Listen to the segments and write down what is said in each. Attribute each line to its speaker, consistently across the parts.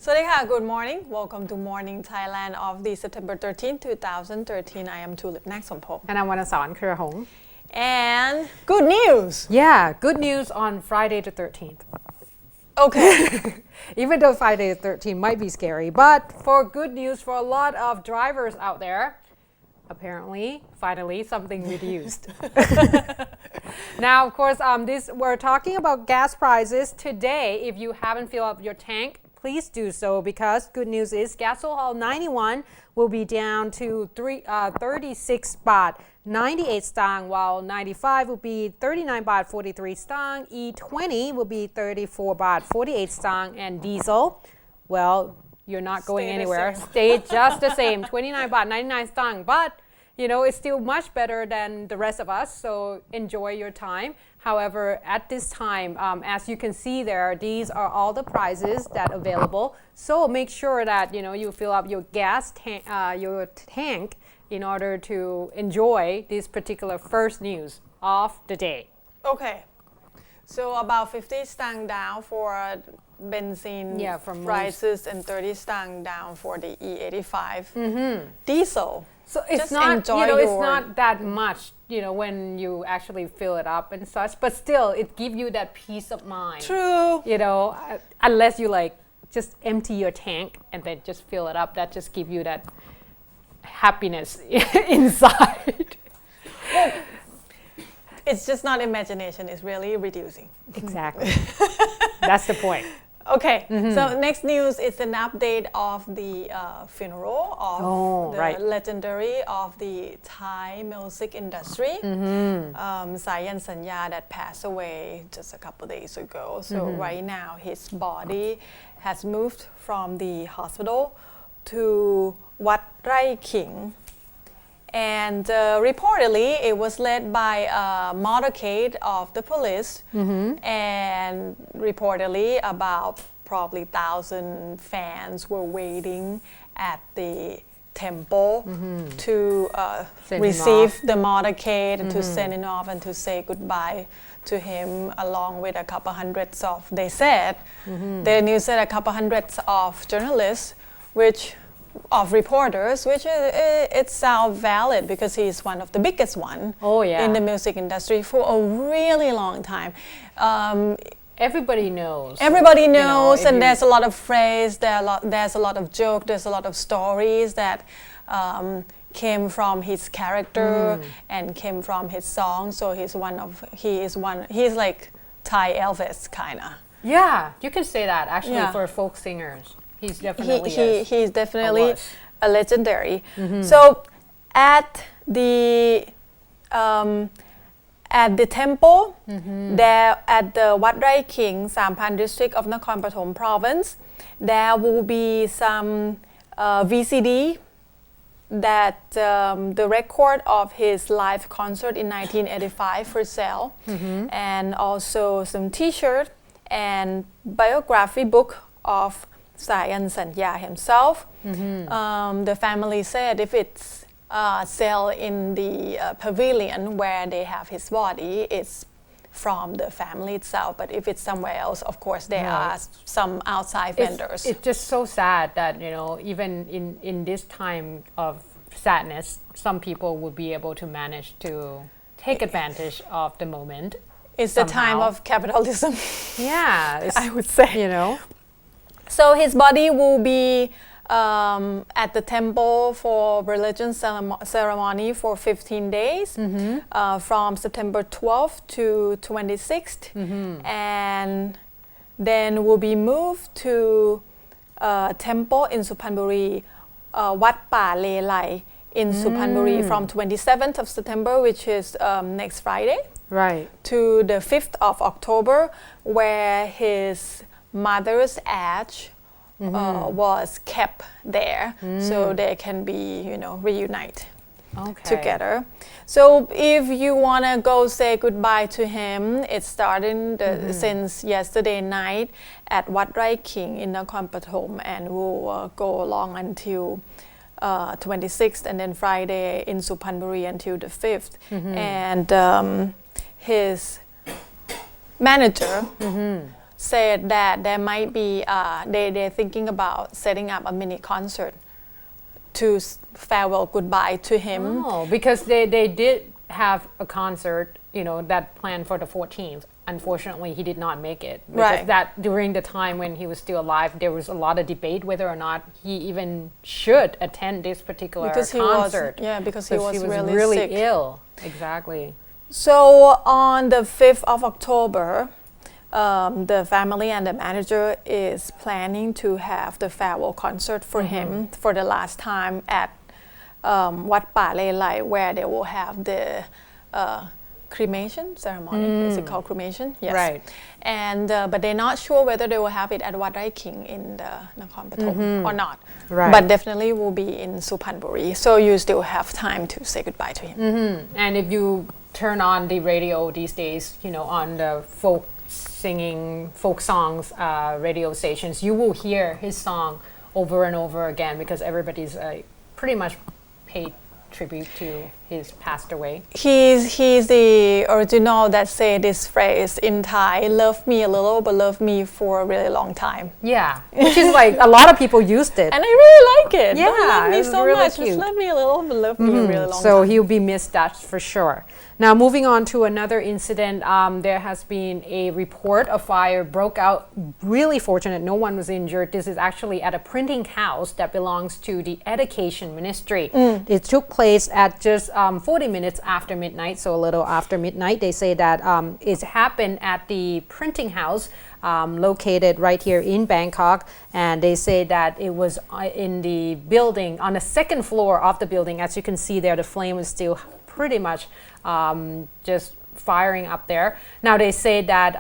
Speaker 1: สวัสดีค่ะ Good morning Welcome to Morning Thailand of the September 13, 2013 I am Tulip Naksomphop
Speaker 2: And I want to Sawan Kurahong.
Speaker 1: And good news
Speaker 2: Yeah, good news on Friday the 13th.
Speaker 1: Okay
Speaker 2: Even though Friday the 13th might be scary, but for good news for a lot of drivers out there, apparently, finally, something reduced. Now, of course, we're talking about gas prices today. If you haven't filled up your tank, please do so because good news is gasohol 91 will be down to 36 baht 98 stang, while 95 will be 39 baht 43 stang, E20 will be 34 baht 48 stang, and diesel, well, you're not going anywhere. Stay just the same, 29 baht 99 stang, but you know, it's still much better than the rest of us, so enjoy your time. However, at this time, as you can see there, these are all the prices that are available. So make sure that, you know, you fill up your your tank in order to enjoy this particular first news of the day.
Speaker 1: Okay So about 50 stang down for benzene prices and 30 stang down for the E85 diesel.
Speaker 2: So it's
Speaker 1: Just
Speaker 2: not,
Speaker 1: enjoy
Speaker 2: you know, it's not that much, you know, when you actually fill it up and such, but still it gives you that peace of mind.
Speaker 1: True.
Speaker 2: You know, unless you like just empty your tank and then just fill it up, that just gives you that happiness inside.
Speaker 1: It's just not imagination, it's really reducing.
Speaker 2: Exactly. That's the point.
Speaker 1: Okay, so next news is an update of the funeral of the legendary of the Thai music industry, Sayan Sanya, that passed away just a couple days ago. So right now his body has moved from the hospital to Phrae King. And reportedly, it was led by a motorcade of the police, and reportedly about probably 1,000 fans were waiting at the temple to receive the motorcade and to send it off and to say goodbye to him, along with a couple hundreds of, they said, the news said a couple hundreds of journalists, of reporters, which it sounds valid because he's one of the biggest one in the music industry for a really long time.
Speaker 2: Everybody knows.
Speaker 1: Everybody knows, you know, and there's a lot of phrase, there's a lot of joke, there's a lot of stories that came from his character and came from his song. So he's like Thai Elvis kinda.
Speaker 2: Yeah, you can say that actually for folk singers. He's definitely a legendary. So at the temple, there at the Phrae King, Sampan district of Nakhon Pathom province, there will be some VCD that the record of his live concert in 1985 for sale, and also some T-shirt and biography book of Sayan Sanya himself. The family said if it's sell in the pavilion where they have his body, it's from the family itself. But if it's somewhere else, of course, there are some outside vendors. It's just so sad that, you know, even in this time of sadness, some people would be able to manage to take advantage of the moment.
Speaker 1: It's somehow the time of capitalism.
Speaker 2: Yeah,
Speaker 1: I would say.
Speaker 2: You know.
Speaker 1: So his body will be at the temple for religion ceremony for 15 days, from September 12th to 26th, and then will be moved to temple in Suphanburi, Wat Pa Le Lai in Suphanburi from 27th of September, which is next Friday, to the 5th of October, where his mother's ash was kept there, so they can be, you know, reunite together. So if you want to go say goodbye to him, it's starting since yesterday night at Phrae King in Nakhon Pathom, and will go along until 26th, and then Friday in Suphanburi until the 5th. And his manager said that there might be, they're thinking about setting up a mini concert to farewell goodbye to him.
Speaker 2: Oh, because they did have a concert, that planned for the 14th. Unfortunately, he did not make it. Because that during the time when he was still alive, there was a lot of debate whether or not he even should attend this particular concert.
Speaker 1: Because he was
Speaker 2: really
Speaker 1: sick.
Speaker 2: ill. Exactly.
Speaker 1: So on the 5th of October, the family and the manager is planning to have the farewell concert for him for the last time at Wat Pa Le Lai, where they will have the cremation ceremony. Is it called cremation? Yes.
Speaker 2: Right.
Speaker 1: And but they're not sure whether they will have it at Wat Phrae King in the Nakhon Pathom or not.
Speaker 2: Right.
Speaker 1: But definitely will be in Suphanburi. So you still have time to say goodbye to him.
Speaker 2: And if you turn on the radio these days, on the folk songs radio stations, you will hear his song over and over again because everybody's pretty much paid tribute to his passed away.
Speaker 1: He's the original that said this phrase in Thai, love me a little but love me for a really long time.
Speaker 2: Yeah, which is like a lot of people used it.
Speaker 1: And I really like it.
Speaker 2: Yeah,
Speaker 1: Don't love me
Speaker 2: it was
Speaker 1: so
Speaker 2: really
Speaker 1: much.
Speaker 2: cute.
Speaker 1: Just love me a little but love me a really long time.
Speaker 2: So he'll be missed, that's for sure. Now moving on to another incident, there has been a report of fire broke out. Really fortunate, no one was injured. This is actually at a printing house that belongs to the Education Ministry. It took place at just 40 minutes after midnight, so a little after midnight. They say that it happened at the printing house located right here in Bangkok, and they say that it was in the building, on the second floor of the building. As you can see there, the flame was still pretty much just firing up there. Now they say that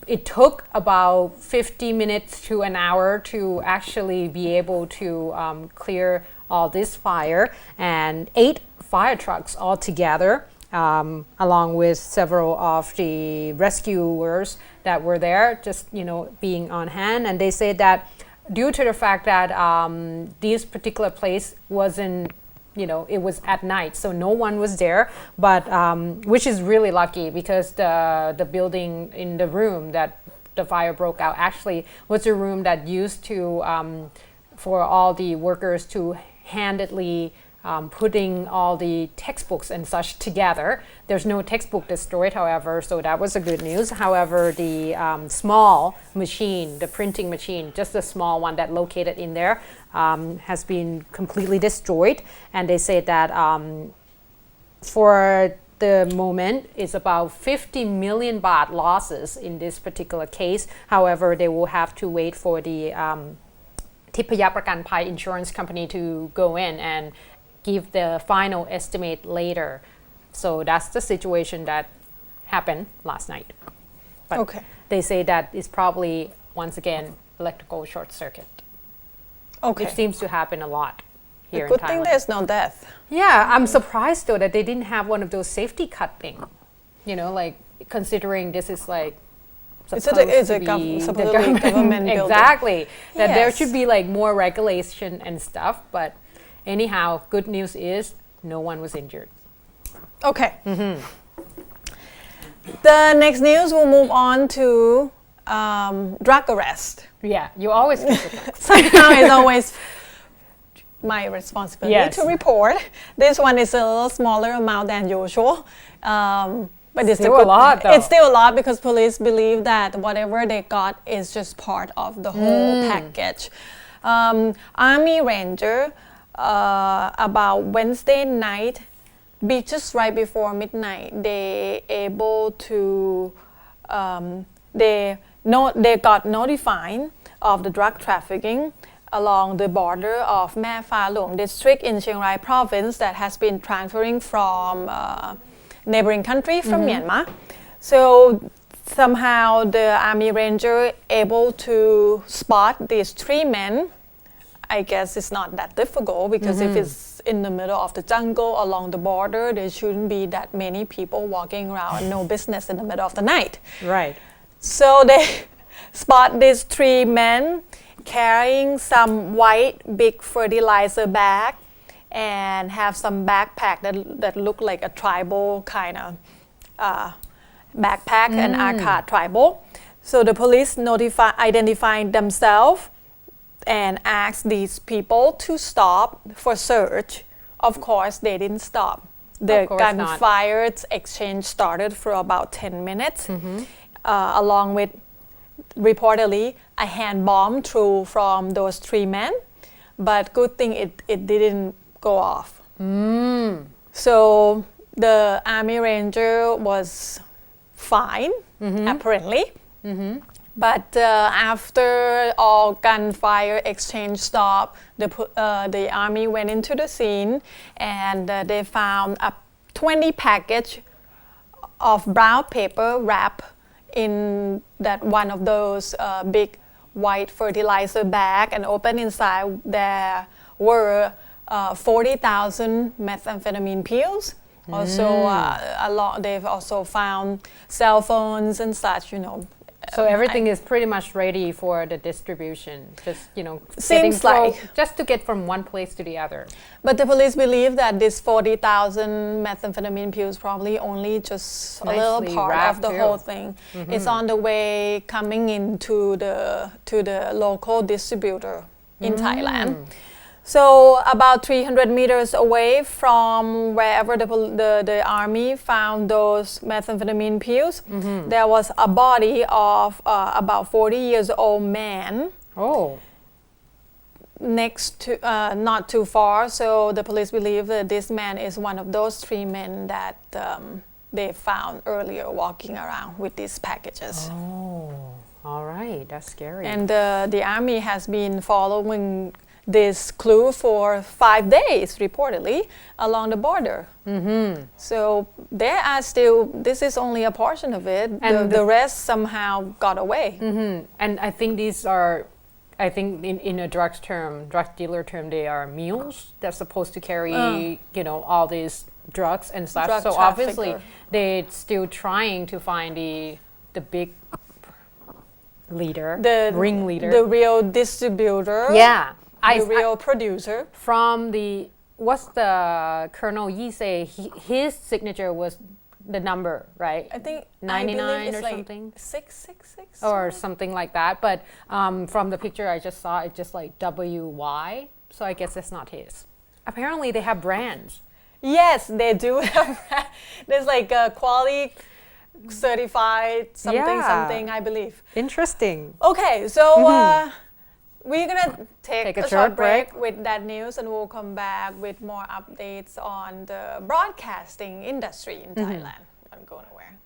Speaker 2: it took about 50 minutes to an hour to actually be able to clear all this fire, and 8 fire trucks altogether, along with several of the rescuers that were there, just being on hand. And they say that due to the fact that this particular place wasn't, it was at night, so no one was there, but which is really lucky because the building in the room that the fire broke out actually was a room that used to for all the workers to handedly putting all the textbooks and such together. There's no textbook destroyed, however, so that was a good news. However, the small machine, the printing machine, just a small one that located in there, has been completely destroyed. And they say that for the moment, it's about 50 million baht losses in this particular case. However, they will have to wait for the Tipaya Prakan Pai insurance company to go in and give the final estimate later. So that's the situation that happened last night. But they say that it's probably, once again, electrical short circuit. It seems to happen a lot here in Thailand.
Speaker 1: Good thing there's no death.
Speaker 2: Yeah, I'm surprised though that they didn't have one of those safety cut thing. Like considering this is like
Speaker 1: it's a government building.
Speaker 2: Exactly. That there should be like more regulation and stuff. But anyhow, good news is no one was injured.
Speaker 1: Okay. The next news, we'll move on to drug arrest.
Speaker 2: Yeah, you always get to that.
Speaker 1: Somehow it's always my responsibility to report. This one is a little smaller amount than usual. But it's
Speaker 2: still a lot, though.
Speaker 1: It's still a lot because police believe that whatever they got is just part of the whole package. Army Ranger, about Wednesday night, just right before midnight, they able to they got notified of the drug trafficking along the border of Mae Pha Luang district in Chiang Rai province that has been transferring from neighboring country from Myanmar. So somehow the Army Ranger able to spot these 3 men. I guess it's not that difficult because if it's in the middle of the jungle along the border, there shouldn't be that many people walking around, no business in the middle of the night.
Speaker 2: Right.
Speaker 1: So they spot these 3 men carrying some white big fertilizer bag and have some backpack that look like a tribal kind of backpack, an Akha tribal. So the police identified themselves and asked these people to stop for search. Of course, they didn't stop. The gunfire exchange started for about 10 minutes, along with reportedly a hand bomb threw from those 3 men. But good thing it didn't go off. So the Army Ranger was fine, apparently. But after all gunfire exchange stopped, the Army went into the scene and they found a 20 package of brown paper wrapped in that one of those big white fertilizer bag, and open inside there were 40,000 methamphetamine pills. Also, they've also found cell phones and such,
Speaker 2: So everything is pretty much ready for the distribution, just
Speaker 1: seems like
Speaker 2: just to get from one place to the other.
Speaker 1: But the police believe that this 40,000 methamphetamine pills probably only just a little part of the whole thing. It's on the way coming into the local distributor in Thailand. So about 300 meters away from wherever the army found those methamphetamine pills, there was a body of about 40 years old man. Next to, not too far. So the police believe that this man is one of those 3 men that they found earlier walking around with these packages.
Speaker 2: All right, that's scary.
Speaker 1: And the army has been following this clue for 5 days, reportedly, along the border. So there are still, this is only a portion of it, and the rest somehow got away.
Speaker 2: And I think these are, in a drug dealer term, they are mules that's supposed to carry, all these drugs and such. So obviously, they're still trying to find the big leader, the ringleader,
Speaker 1: the real distributor.
Speaker 2: Yeah.
Speaker 1: The real producer.
Speaker 2: From what's the Colonel Yi say? His signature was the number, right?
Speaker 1: I think
Speaker 2: 99 or
Speaker 1: like
Speaker 2: something.
Speaker 1: 666
Speaker 2: or something like that. But from the picture I just saw, it's just like WY. So I guess that's not his. Apparently they have brands.
Speaker 1: Yes, they do have brands. There's like a quality certified something, I believe.
Speaker 2: Interesting.
Speaker 1: Okay, so we're gonna take a short break with that news, and we'll come back with more updates on the broadcasting industry in Thailand. Don't go nowhere.